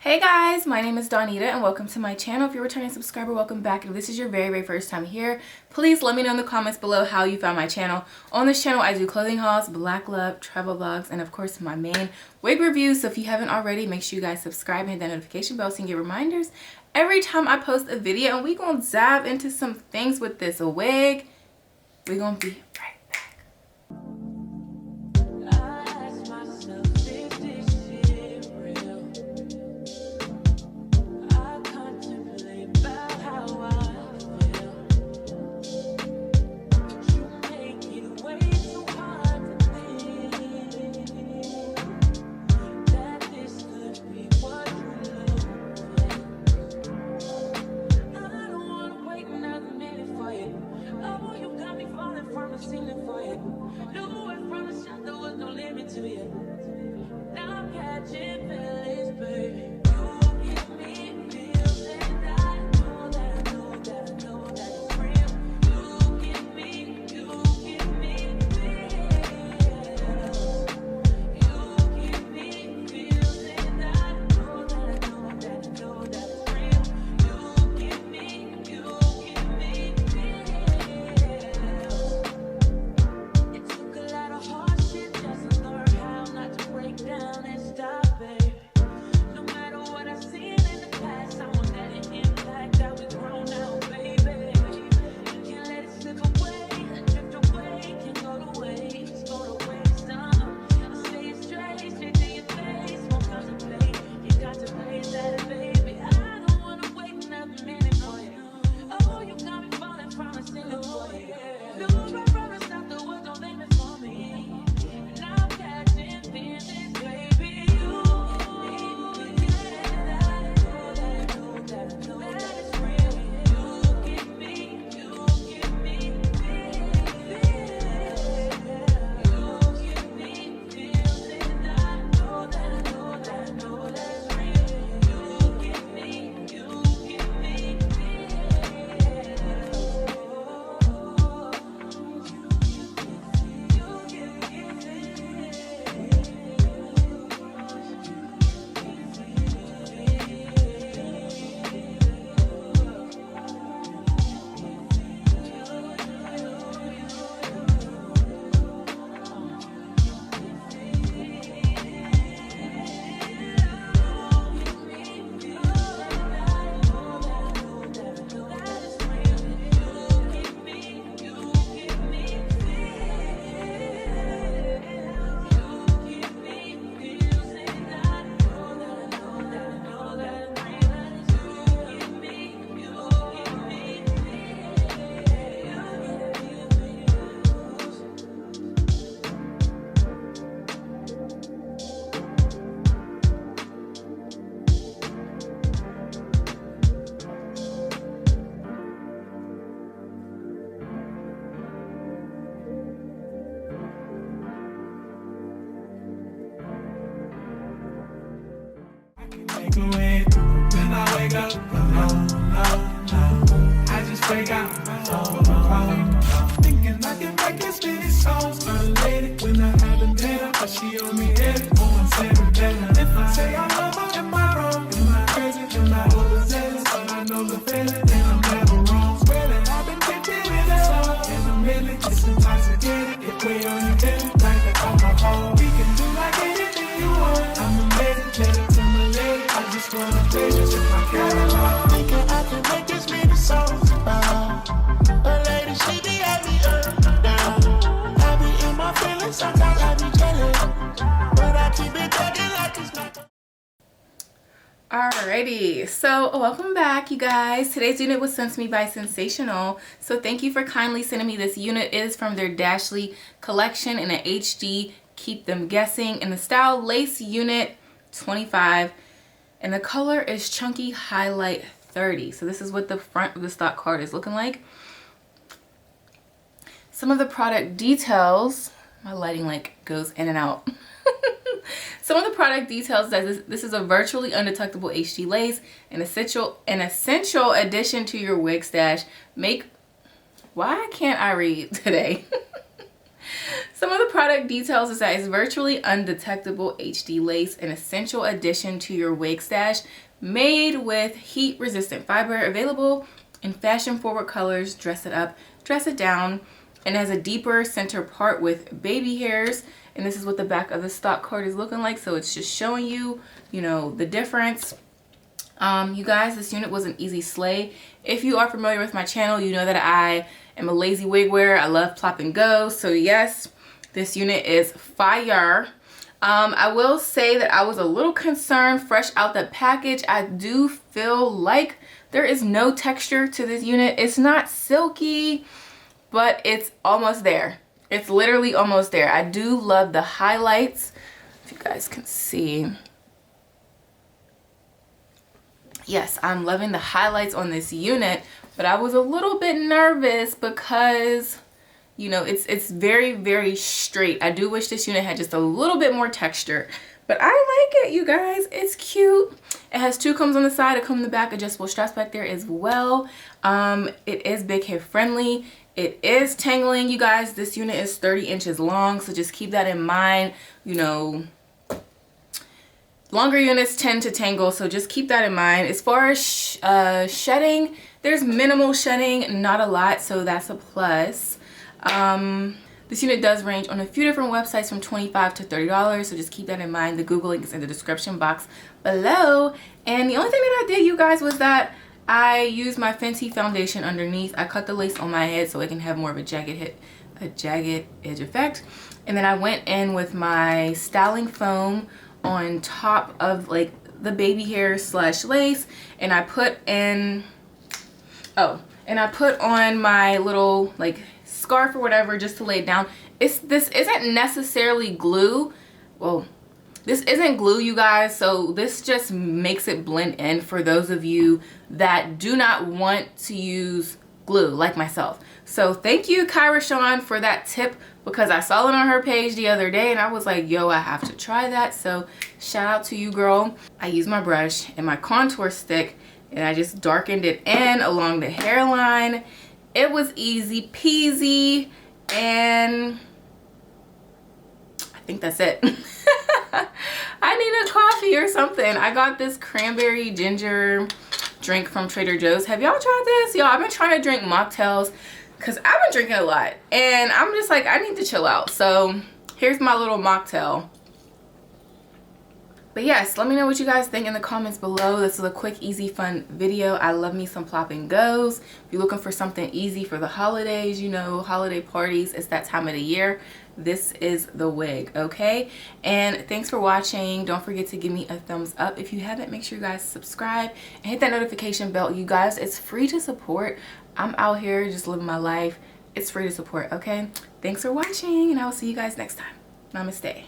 Hey guys, my name is Donita and welcome to my channel. If you're a returning subscriber, welcome back. If this is your very first time here, please let me know in the comments below how you found my channel. On this channel, I do clothing hauls, black love, travel vlogs, and of course my main wig reviews. So if you haven't already, make sure you guys subscribe and hit that notification bell so you can get reminders every time I post a video. And we're going to dive into some things with this wig. We're going to be right back. Then I wake up alone, I just break out my phone, thinking I can make this many songs. My lady, when I haven't met her, but she on me every one second better. If I say I love her, am I wrong? Am I crazy? Am I overzealous? But I know the feeling, and I'm never wrong. Swear that I've been thinking with her song, and I'm really just intoxicated. If we on your head, like the alcohol, we can do like anything you want. I'm amazing, let it to my lady. I just wanna play just in my catalog. Thinking I can make this many songs about a lady, she be at me up, down. I be in my feelings, sometimes I be jealous, but I keep it talking like it's not. Alrighty, so welcome back you guys. Today's unit was sent to me by Sensationnel, so thank you for kindly sending me this unit. It is from their Dashley collection in an HD Keep Them Guessing in the style Lace Unit 25, and the color is Chunky Highlight 30. So this is what the front of the stock card is looking like. Some of the product details, my lighting like goes in and out. Some of the product details that this is a virtually undetectable HD lace, an essential addition to your wig stash. Why can't I read today? Some of the product details is that it's virtually undetectable HD lace, an essential addition to your wig stash, made with heat resistant fiber, available in fashion forward colors. Dress it up, dress it down, and has a deeper center part with baby hairs. And this is what the back of the stock card is looking like. So it's just showing you, you know, the difference. You guys, this unit was an easy slay. If you are familiar with my channel, you know that I am a lazy wig wearer. I love plop and go. So yes, this unit is fire. I will say that I was a little concerned fresh out the package. I do feel like there is no texture to this unit. It's not silky, but it's almost there. It's literally almost there. I do love the highlights, if you guys can see. Yes, I'm loving the highlights on this unit, but I was a little bit nervous because, you know, it's very, very straight. I do wish this unit had just a little bit more texture, but I like it, you guys. It's cute. It has two combs on the side, a comb in the back, adjustable straps back there as well. It is big hair friendly. It is tangling, you guys. This unit is 30 inches long, so just keep that in mind. You know, longer units tend to tangle, so just keep that in mind. As far as shedding, there's minimal shedding, not a lot, so that's a plus. This unit does range on a few different websites from $25 to $30, so just keep that in mind. The Google link is in the description box below. And the only thing that I did, you guys, was that I used my Fenty foundation underneath. I cut the lace on my head so it can have more of a jagged edge effect. And then I went in with my styling foam on top of like the baby hair slash lace, and I put in, and I put on my little like scarf or whatever just to lay it down. This isn't necessarily glue. Well, this isn't glue, you guys, so this just makes it blend in for those of you that do not want to use glue like myself. So thank you, Kie Rashon, for that tip, because I saw it on her page the other day and I was like, yo, I have to try that. So shout out to you, girl. I used my brush and my contour stick and I just darkened it in along the hairline. It was easy peasy, and I think that's it. I need a coffee or something. I got this cranberry ginger drink from Trader Joe's. Have y'all tried this? Y'all, I've been trying to drink mocktails because I've been drinking a lot and I'm just like, I need to chill out. So here's my little mocktail. But yes, let me know what you guys think in the comments below. This is a quick, easy, fun video. I love me some plop and goes. If you're looking for something easy for the holidays, you know, holiday parties, it's that time of the year. This is the wig, okay? And thanks for watching. Don't forget to give me a thumbs up. If you haven't, make sure you guys subscribe and hit that notification bell. You guys, it's free to support. I'm out here just living my life. It's free to support, okay? Thanks for watching, and I will see you guys next time. Namaste.